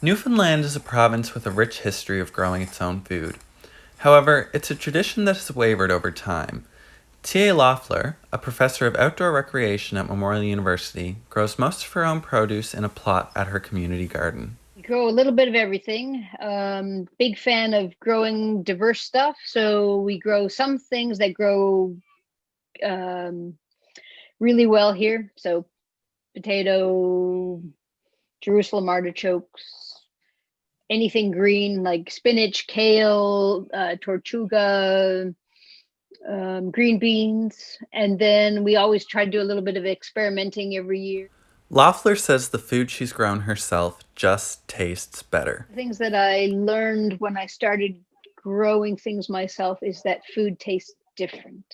Newfoundland is a province with a rich history of growing its own food. However, it's a tradition that has wavered over time. T.A. Loeffler, a professor of outdoor recreation at Memorial University, grows most of her own produce in a plot at her community garden. We grow a little bit of everything. Big fan of growing diverse stuff. So we grow some things that grow um, really well here. So potato, Jerusalem artichokes, anything green like spinach, kale, tortuga, green beans. And then we always try to do a little bit of experimenting every year. Loeffler says the food she's grown herself just tastes better. Things that I learned when I started growing things myself is that food tastes different.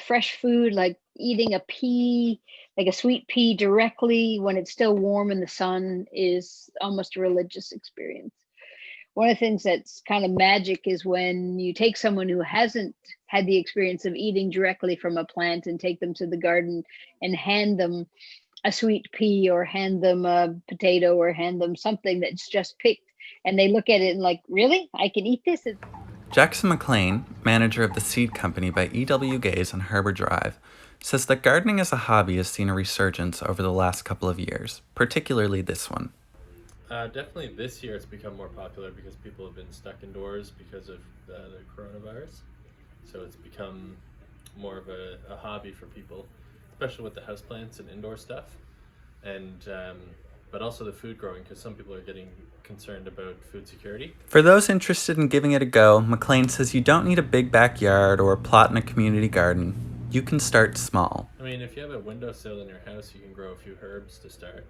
Fresh food, like eating a pea, like a sweet pea directly when it's still warm in the sun, is almost a religious experience. One of the things that's kind of magic is when you take someone who hasn't had the experience of eating directly from a plant and take them to the garden and hand them a sweet pea or hand them a potato or hand them something that's just picked, and they look at it and like, really, I can eat this? Jackson McLean, manager of the seed company by E.W. Gaze on Harbour Drive, says that gardening as a hobby has seen a resurgence over the last couple of years, particularly this one. Definitely this year it's become more popular because people have been stuck indoors because of the coronavirus. So it's become more of a hobby for people, especially with the houseplants and indoor stuff. And but also the food growing, because some people are getting concerned about food security. For those interested in giving it a go, McLean says you don't need a big backyard or a plot in a community garden. You can start small. I mean, if you have a windowsill in your house, you can grow a few herbs to start.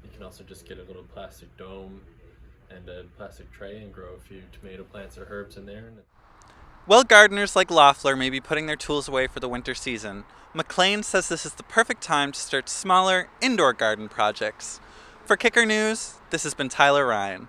You can also just get a little plastic dome and a plastic tray and grow a few tomato plants or herbs in there. While gardeners like Loeffler may be putting their tools away for the winter season, McLean says this is the perfect time to start smaller indoor garden projects. For Kicker News, this has been Tyler Ryan.